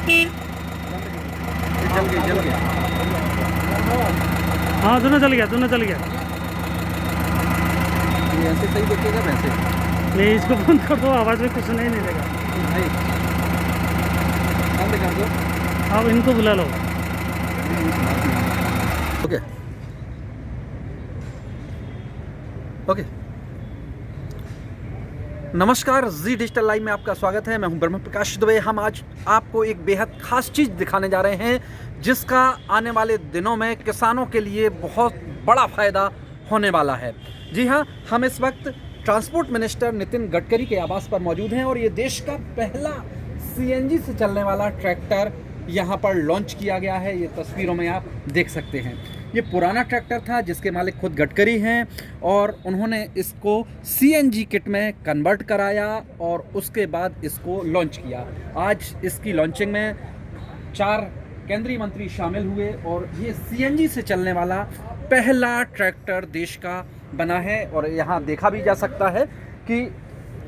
जल गया। हाँ दोनों चल गया। ये ऐसे सही देखेगा वैसे। नहीं, इसको बंद कर दो, आवाज़ में कुछ सुनाई नहीं देगा। भाई बंद कर दो। आप इनको बुला लो। Okay okay. नमस्कार, जी डिजिटल लाइव में आपका स्वागत है। मैं हूं ब्रह्म प्रकाश दुबे। हम आज आपको एक बेहद खास चीज़ दिखाने जा रहे हैं, जिसका आने वाले दिनों में किसानों के लिए बहुत बड़ा फ़ायदा होने वाला है। जी हां, हम इस वक्त ट्रांसपोर्ट मिनिस्टर नितिन गडकरी के आवास पर मौजूद हैं और ये देश का पहला सीएनजी से चलने वाला ट्रैक्टर यहाँ पर लॉन्च किया गया है। ये तस्वीरों में आप देख सकते हैं। ये पुराना ट्रैक्टर था जिसके मालिक खुद गडकरी हैं और उन्होंने इसको सीएनजी किट में कन्वर्ट कराया और उसके बाद इसको लॉन्च किया। आज इसकी लॉन्चिंग में 4 केंद्रीय मंत्री शामिल हुए और ये सीएनजी से चलने वाला पहला ट्रैक्टर देश का बना है। और यहाँ देखा भी जा सकता है कि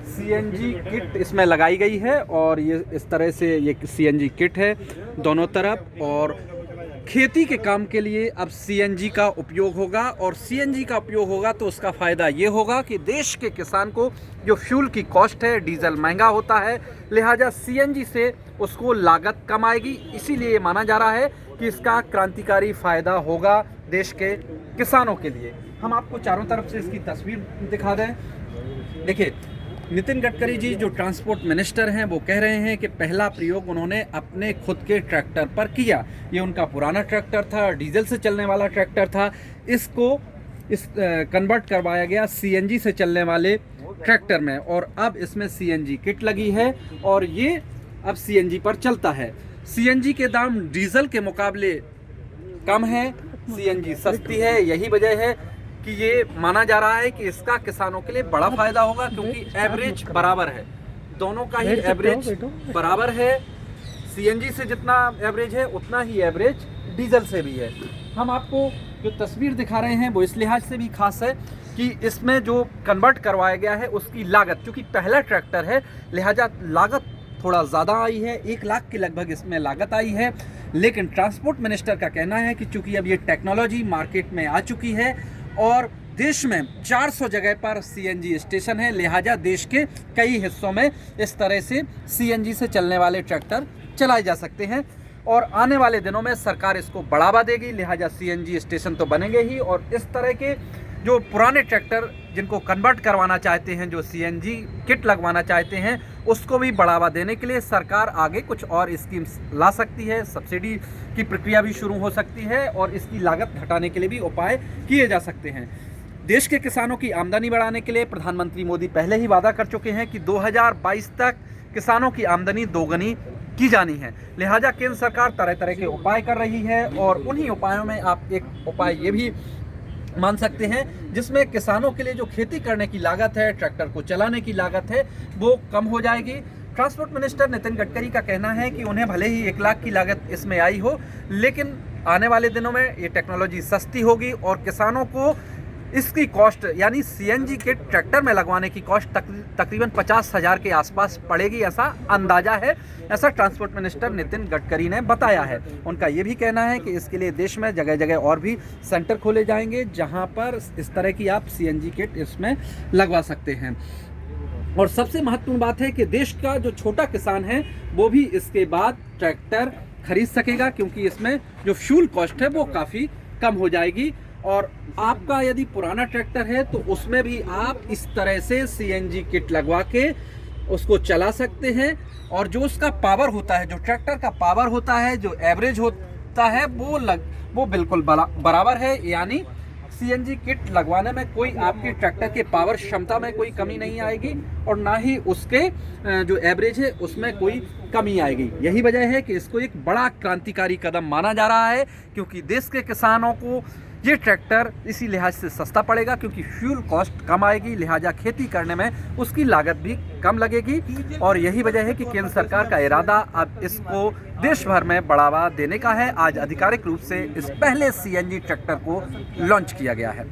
सीएनजी किट इसमें लगाई गई है और ये इस तरह से ये सीएनजी किट है दोनों तरफ। और खेती के काम के लिए अब सीएनजी का उपयोग होगा और सीएनजी का उपयोग होगा तो उसका फ़ायदा ये होगा कि देश के किसान को जो फ्यूल की कॉस्ट है, डीजल महंगा होता है, लिहाजा सीएनजी से उसको लागत कम आएगी। इसीलिए ये माना जा रहा है कि इसका क्रांतिकारी फ़ायदा होगा देश के किसानों के लिए। हम आपको चारों तरफ से इसकी तस्वीर दिखा दें। देखिए, नितिन गडकरी जी जो ट्रांसपोर्ट मिनिस्टर हैं वो कह रहे हैं कि पहला प्रयोग उन्होंने अपने खुद के ट्रैक्टर पर किया। ये उनका पुराना ट्रैक्टर था, डीजल से चलने वाला ट्रैक्टर था। इसको कन्वर्ट करवाया गया सीएनजी से चलने वाले ट्रैक्टर में और अब इसमें सीएनजी किट लगी है और ये अब सीएनजी पर चलता है। सीएनजी के दाम डीजल के मुकाबले कम है, सीएनजी सस्ती है। यही वजह है कि ये माना जा रहा है कि इसका किसानों के लिए बड़ा फायदा होगा, क्योंकि एवरेज बराबर है, दोनों का ही एवरेज बराबर है। सीएनजी से जितना एवरेज है उतना ही एवरेज डीजल से भी है। हम आपको जो तस्वीर दिखा रहे हैं वो इस लिहाज से भी खास है कि इसमें जो कन्वर्ट करवाया गया है उसकी लागत, क्योंकि पहला ट्रैक्टर है लिहाजा लागत थोड़ा ज़्यादा आई है, 1 लाख के लगभग इसमें लागत आई है। लेकिन ट्रांसपोर्ट मिनिस्टर का कहना है कि चूँकि अब ये टेक्नोलॉजी मार्केट में आ चुकी है और देश में 400 जगह पर सीएनजी स्टेशन है, लिहाजा देश के कई हिस्सों में इस तरह से सीएनजी से चलने वाले ट्रैक्टर चलाए जा सकते हैं और आने वाले दिनों में सरकार इसको बढ़ावा देगी। लिहाजा सीएनजी स्टेशन तो बनेंगे ही और इस तरह के जो पुराने ट्रैक्टर जिनको कन्वर्ट करवाना चाहते हैं, जो सीएनजी किट लगवाना चाहते हैं, उसको भी बढ़ावा देने के लिए सरकार आगे कुछ और स्कीम्स ला सकती है। सब्सिडी की प्रक्रिया भी शुरू हो सकती है और इसकी लागत घटाने के लिए भी उपाय किए जा सकते हैं। देश के किसानों की आमदनी बढ़ाने के लिए प्रधानमंत्री मोदी पहले ही वादा कर चुके हैं कि 2022 तक किसानों की आमदनी दोगुनी की जानी है। लिहाजा केंद्र सरकार तरह तरह के उपाय कर रही है और उन्हीं उपायों में आप एक उपाय ये भी मान सकते हैं जिसमें किसानों के लिए जो खेती करने की लागत है, ट्रैक्टर को चलाने की लागत है, वो कम हो जाएगी। ट्रांसपोर्ट मिनिस्टर नितिन गडकरी का कहना है कि उन्हें भले ही 1 लाख की लागत इसमें आई हो, लेकिन आने वाले दिनों में ये टेक्नोलॉजी सस्ती होगी और किसानों को इसकी कॉस्ट यानी सीएनजी के ट्रैक्टर में लगवाने की कॉस्ट तकरीबन 50,000 के आसपास पड़ेगी, ऐसा अंदाजा है। ऐसा ट्रांसपोर्ट मिनिस्टर नितिन गडकरी ने बताया है। उनका ये भी कहना है कि इसके लिए देश में जगह जगह और भी सेंटर खोले जाएंगे जहां पर इस तरह की आप सीएनजी किट इसमें लगवा सकते हैं। और सबसे महत्वपूर्ण बात है कि देश का जो छोटा किसान है वो भी इसके बाद ट्रैक्टर खरीद सकेगा, क्योंकि इसमें जो फ्यूल कॉस्ट है वो काफ़ी कम हो जाएगी। और आपका यदि पुराना ट्रैक्टर है तो उसमें भी आप इस तरह से सीएनजी किट लगवा के उसको चला सकते हैं और जो उसका पावर होता है, जो ट्रैक्टर का पावर होता है, जो एवरेज होता है, वो बिल्कुल बराबर है। यानी सीएनजी किट लगवाने में कोई आपके ट्रैक्टर के पावर क्षमता में कोई कमी नहीं आएगी और ना ही उसके जो एवरेज है उसमें कोई कमी आएगी। यही वजह है कि इसको एक बड़ा क्रांतिकारी कदम माना जा रहा है, क्योंकि देश के किसानों को ये ट्रैक्टर इसी लिहाज से सस्ता पड़ेगा, क्योंकि फ्यूल कॉस्ट कम आएगी, लिहाजा खेती करने में उसकी लागत भी कम लगेगी। और यही वजह है कि केंद्र सरकार का इरादा अब इसको देश भर में बढ़ावा देने का है। आज आधिकारिक रूप से इस पहले सीएनजी ट्रैक्टर को लॉन्च किया गया है।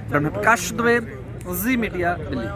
ब्रह्म प्रकाश दुबे, जी मीडिया, दिल्ली।